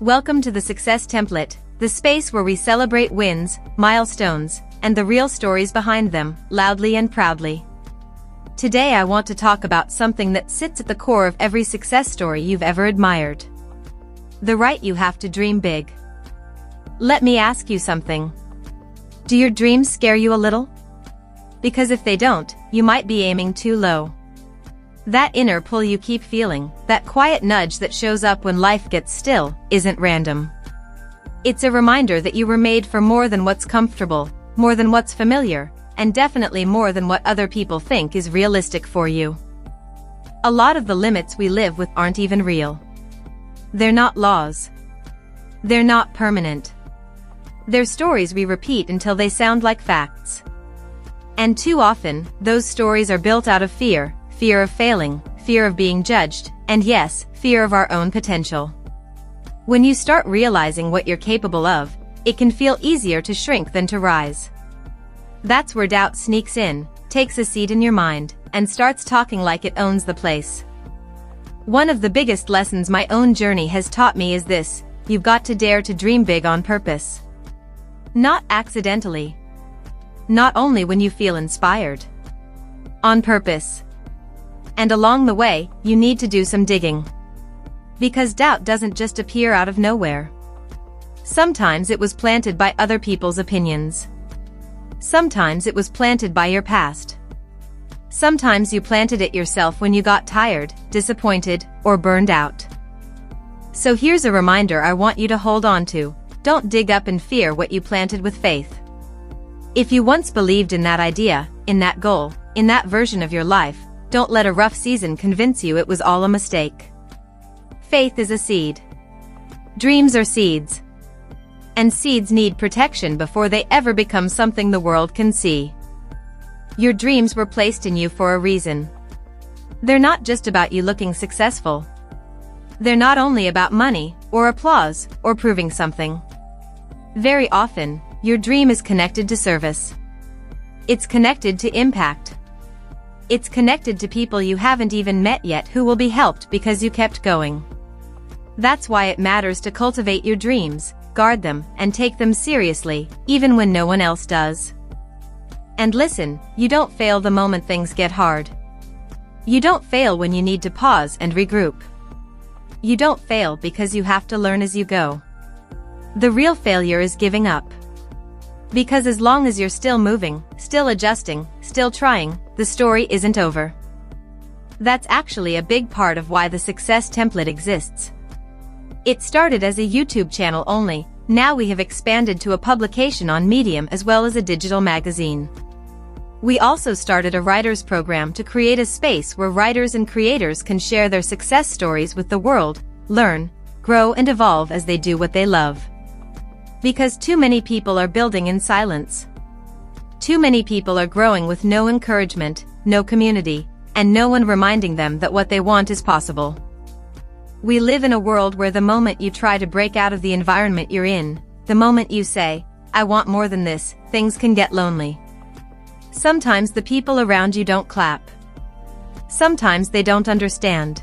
Welcome to the Success Template, the space where we celebrate wins, milestones, and the real stories behind them, loudly and proudly. Today I want to talk about something that sits at the core of every success story you've ever admired. The right you have to dream big. Let me ask you something. Do your dreams scare you a little? Because if they don't, you might be aiming too low. That inner pull you keep feeling, that quiet nudge that shows up when life gets still, isn't random. It's a reminder that you were made for more than what's comfortable, more than what's familiar, and definitely more than what other people think is realistic for you. A lot of the limits we live with aren't even real. They're not laws. They're not permanent. They're stories we repeat until they sound like facts. And too often, those stories are built out of fear of failing, fear of being judged, and yes, fear of our own potential. When you start realizing what you're capable of, it can feel easier to shrink than to rise. That's where doubt sneaks in, takes a seat in your mind, and starts talking like it owns the place. One of the biggest lessons my own journey has taught me is this: you've got to dare to dream big on purpose. Not accidentally. Not only when you feel inspired. On purpose. And along the way, you need to do some digging. Because doubt doesn't just appear out of nowhere. Sometimes it was planted by other people's opinions. Sometimes it was planted by your past. Sometimes you planted it yourself when you got tired, disappointed, or burned out. So here's a reminder I want you to hold on to: don't dig up in fear what you planted with faith. If you once believed in that idea, in that goal, in that version of your life, don't let a rough season convince you it was all a mistake. Faith is a seed. Dreams are seeds. And seeds need protection before they ever become something the world can see. Your dreams were placed in you for a reason. They're not just about you looking successful. They're not only about money, or applause, or proving something. Very often, your dream is connected to service. It's connected to impact. It's connected to people you haven't even met yet who will be helped because you kept going. That's why it matters to cultivate your dreams, guard them, and take them seriously, even when no one else does. And listen, you don't fail the moment things get hard. You don't fail when you need to pause and regroup. You don't fail because you have to learn as you go. The real failure is giving up. Because as long as you're still moving, still adjusting, still trying, the story isn't over. That's actually a big part of why the Success Template exists. It started as a YouTube channel only, now we have expanded to a publication on Medium as well as a digital magazine. We also started a writers program to create a space where writers and creators can share their success stories with the world, learn, grow and evolve as they do what they love. Because too many people are building in silence. Too many people are growing with no encouragement, no community, and no one reminding them that what they want is possible. We live in a world where the moment you try to break out of the environment you're in, the moment you say, "I want more than this," things can get lonely. Sometimes the people around you don't clap. Sometimes they don't understand.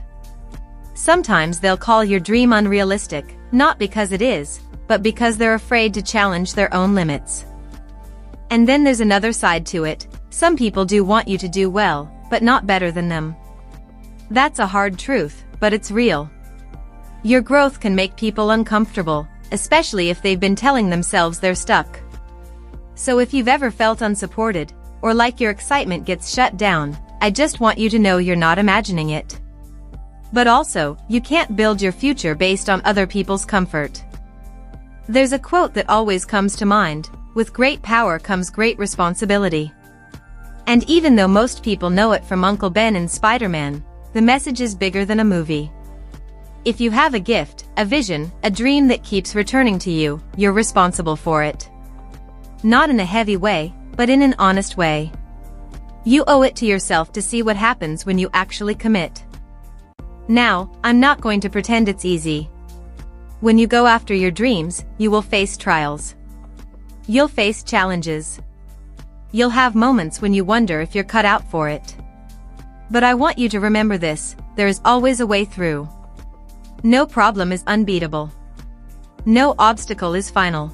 Sometimes they'll call your dream unrealistic, not because it is, but because they're afraid to challenge their own limits. And then there's another side to it: some people do want you to do well, but not better than them. That's a hard truth, but it's real. Your growth can make people uncomfortable, especially if they've been telling themselves they're stuck. So if you've ever felt unsupported, or like your excitement gets shut down, I just want you to know you're not imagining it. But also, you can't build your future based on other people's comfort. There's a quote that always comes to mind: with great power comes great responsibility. And even though most people know it from Uncle Ben and Spider-Man, the message is bigger than a movie. If you have a gift, a vision, a dream that keeps returning to you, you're responsible for it. Not in a heavy way, but in an honest way. You owe it to yourself to see what happens when you actually commit. Now, I'm not going to pretend it's easy. When you go after your dreams, you will face trials. You'll face challenges. You'll have moments when you wonder if you're cut out for it. But I want you to remember this: there is always a way through. No problem is unbeatable. No obstacle is final.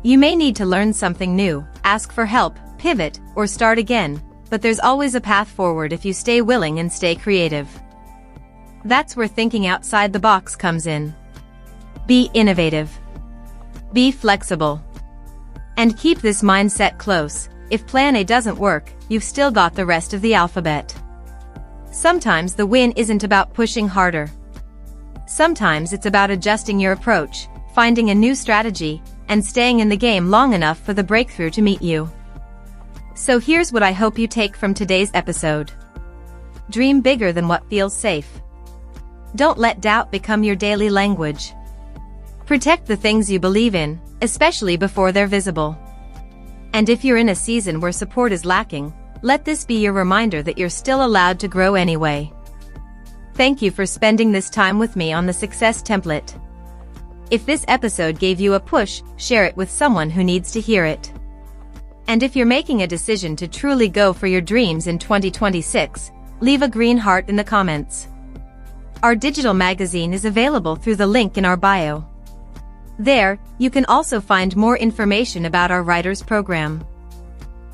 You may need to learn something new, ask for help, pivot, or start again, but there's always a path forward if you stay willing and stay creative. That's where thinking outside the box comes in. Be innovative. Be flexible. And keep this mindset close. If plan A doesn't work, you've still got the rest of the alphabet. Sometimes the win isn't about pushing harder. Sometimes it's about adjusting your approach, finding a new strategy, and staying in the game long enough for the breakthrough to meet you. So here's what I hope you take from today's episode. Dream bigger than what feels safe. Don't let doubt become your daily language. Protect the things you believe in, especially before they're visible. And if you're in a season where support is lacking, let this be your reminder that you're still allowed to grow anyway. Thank you for spending this time with me on the Success Template. If this episode gave you a push, share it with someone who needs to hear it. And if you're making a decision to truly go for your dreams in 2026, leave a green heart in the comments. Our digital magazine is available through the link in our bio. There, you can also find more information about our writers program.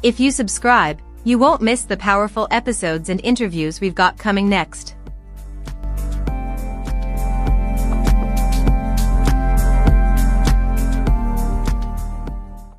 If you subscribe, you won't miss the powerful episodes and interviews we've got coming next.